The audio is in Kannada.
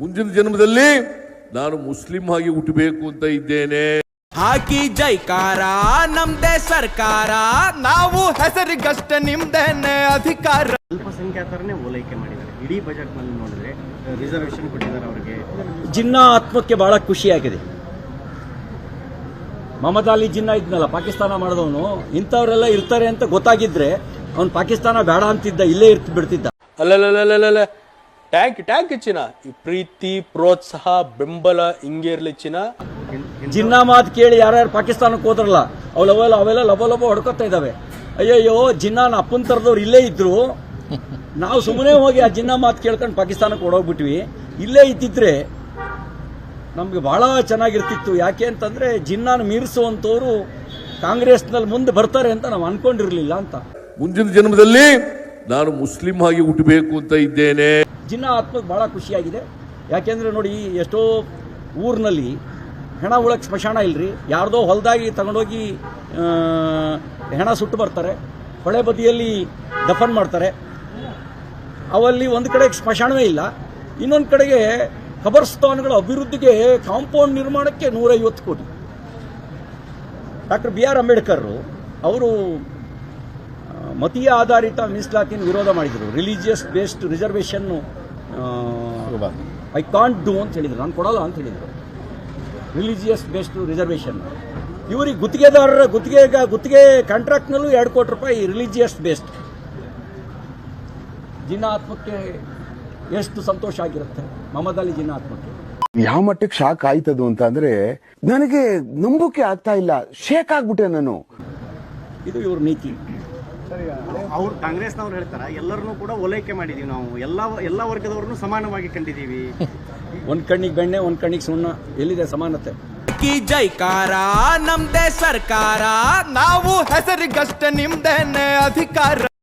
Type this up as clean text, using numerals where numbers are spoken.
ಮುಂದಿನ ಜನ್ಮದಲ್ಲಿ ನಾನು ಮುಸ್ಲಿಂ ಆಗಿ ಹುಟ್ಟಬೇಕು ಅಂತ ಇದ್ದೇನೆ. ಹಾಕಿ ಜೈಕಾರ ನಮ್ದೇ ಸರ್ಕಾರ, ನಾವು ಹೆಸರಿಗಷ್ಟೇ ನಿಮ್ದೇನೆ ಅಧಿಕಾರ. ಅಲ್ಪಸಂಖ್ಯಾತರನ್ನೇ ಓಲೈಕೆ ಮಾಡಿದ್ದಾರೆ. ಇಡೀ ಬಜೆಟ್ ನಲ್ಲಿ ನೋಡಿದ್ರೆ ರಿಸರ್ವೇಶನ್ ಕೊಟ್ಟಿದ್ದಾರೆ ಅವರಿಗೆ. ಜಿನ್ನಾ ಆತ್ಮಕ್ಕೆ ಬಹಳ ಖುಷಿಯಾಗಿದೆ. ಮೊಹಮ್ಮದ್ ಅಲಿ ಜಿನ್ನಾ ಇದ್ನಲ್ಲ, ಪಾಕಿಸ್ತಾನ ಮಾಡಿದವನು, ಇಂಥವರೆಲ್ಲ ಇರ್ತಾರೆ ಅಂತ ಗೊತ್ತಾಗಿದ್ರೆ ಅವ್ನು ಪಾಕಿಸ್ತಾನ ಬೇಡ ಅಂತಿದ್ದ, ಇಲ್ಲೇ ಬಿಡ್ತಿದ್ದ. ಅಲ್ಲಲ್ಲಲ್ಲಲ್ಲ ಟ್ಯಾಂಕ್ ಚಿನ್ನ, ಈ ಪ್ರೀತಿ ಪ್ರೋತ್ಸಾಹ ಬೆಂಬಲ ಹಿಂಗೆ ಇರ್ಲಿ ಚಿನ್ನ. ಜಿನ್ನಾ ಮಾತು ಕೇಳಿ ಯಾರ್ಯಾರು ಪಾಕಿಸ್ತಾನಕ್ಕೆ ಹೋದ್ರಲ್ಲ ಅವೆಲ್ಲ ಲಬ ಹೊಡ್ಕೊತಾ ಇದಾವೆ. ಅಯ್ಯಯ್ಯೋ, ಜಿನ್ನಾನ ಅಪ್ಪನ ತರದವ್ರು ಇಲ್ಲೇ ಇದ್ರು, ನಾವು ಸುಮ್ಮನೆ ಹೋಗಿ ಆ ಜಿನ್ನಾ ಮಾತು ಕೇಳ್ಕೊಂಡು ಪಾಕಿಸ್ತಾನಕ್ಕೆ ಹೊಡೋಗ್ಬಿಟ್ವಿ. ಇಲ್ಲೇ ಇದ್ದಿದ್ರೆ ನಮ್ಗೆ ಬಹಳ ಚೆನ್ನಾಗಿರ್ತಿತ್ತು. ಯಾಕೆ ಅಂತಂದ್ರೆ ಜಿನ್ನಾನ ಮೀರಿಸುವಂತವ್ರು ಕಾಂಗ್ರೆಸ್ನಲ್ಲಿ ಮುಂದೆ ಬರ್ತಾರೆ ಅಂತ ನಾವು ಅನ್ಕೊಂಡಿರ್ಲಿಲ್ಲ ಅಂತ. ಮುಂದಿನ ಜನ್ಮದಲ್ಲಿ ನಾನು ಮುಸ್ಲಿಂ ಆಗಿ ಹುಟ್ಟಬೇಕು ಅಂತ ಇದ್ದೇನೆ. ಜಿನ್ನಾ ಆತ್ಮಕ್ಕೆ ಬಹಳ ಖುಷಿಯಾಗಿದೆ. ಯಾಕೆಂದ್ರೆ ನೋಡಿ, ಎಷ್ಟೋ ಊರಿನಲ್ಲಿ ಹೆಣ ಉಳಕ್ಕೆ ಸ್ಮಶಾನ ಇಲ್ರಿ, ಯಾರ್ದೋ ಹೊಲದಾಗಿ ತಗೊಂಡೋಗಿ ಹೆಣ ಸುಟ್ಟು ಬರ್ತಾರೆ, ಹೊಳೆ ಬದಿಯಲ್ಲಿ ದಫನ್ ಮಾಡ್ತಾರೆ. ಅವಲ್ಲಿ ಒಂದು ಕಡೆ ಸ್ಮಶಾನವೇ ಇಲ್ಲ, ಇನ್ನೊಂದು ಕಡೆಗೆ ಖಬರ್ಸ್ಥಾನಗಳ ಅಭಿವೃದ್ಧಿಗೆ ಕಾಂಪೌಂಡ್ ನಿರ್ಮಾಣಕ್ಕೆ 150 ಕೋಟಿ. ಡಾಕ್ಟರ್ BR ಅಂಬೇಡ್ಕರ್ ಅವರು ಮತೀಯ ಆಧಾರಿತ ಮೀಸಲಾತಿನ ವಿರೋಧ ಮಾಡಿದರು. Religious based reservation I can't do ಅಂತ ಹೇಳಿದ್ರು, ನಾನು ಕೊಡಲ್ಲ ಅಂತ ಹೇಳಿದರು. ರಿಲಿಜಿಯಸ್ ಬೇಸ್ಡ್ ರಿಸರ್ವೇಷನ್ ಇವರಿಗೆ ಗುತ್ತಿಗೆ ಕಾಂಟ್ರಾಕ್ಟ್ನಲ್ಲೂ 2 ಕೋಟಿ ರೂಪಾಯಿ ರಿಲಿಜಿಯಸ್ ಬೇಸ್ಡ್. ಜಿನ್ನಾ ಆತ್ಮಕ್ಕೆ ಎಷ್ಟು ಸಂತೋಷ ಆಗಿರುತ್ತೆ. ಮೊಹಮ್ಮದ್ ಅಲಿ ಜಿನ್ನಾ ಆತ್ಮಕ್ಕೆ ಯಾವ ಮಟ್ಟಕ್ಕೆ ಶಾಕ್ ಆಯ್ತದು ಅಂತ ಅಂದ್ರೆ ನನಗೆ ನಂಬೋಕೆ ಆಗ್ತಾ ಇಲ್ಲ, ಶೇಕ್ ಆಗ್ಬಿಟ್ಟೆ ನಾನು. ಇದು ಇವ್ರ ನೀತಿ. ಅವ್ರು ಕಾಂಗ್ರೆಸ್ನವ್ರು ಹೇಳ್ತಾರ, ಎಲ್ಲರನ್ನೂ ಕೂಡ ಓಲೈಕೆ ಮಾಡಿದೀವಿ ನಾವು, ಎಲ್ಲ ವರ್ಗದವ್ರನ್ನು ಸಮಾನವಾಗಿ ಕಂಡಿದ್ದೀವಿ. ಒಂದ್ ಕಣ್ಣಿಗೆ ಬೆಣ್ಣೆ, ಒಂದ್ ಕಣ್ಣಿಗೆ ಸುಣ್ಣ, ಎಲ್ಲಿದೆ ಸಮಾನತೆ? ಹಾಕಿ ಜೈಕಾರ ನಮ್ದೇ ಸರ್ಕಾರ, ನಾವು ಹೆಸರಿಗಷ್ಟೇ ನಿಮ್ದೇನೆ ಅಧಿಕಾರ.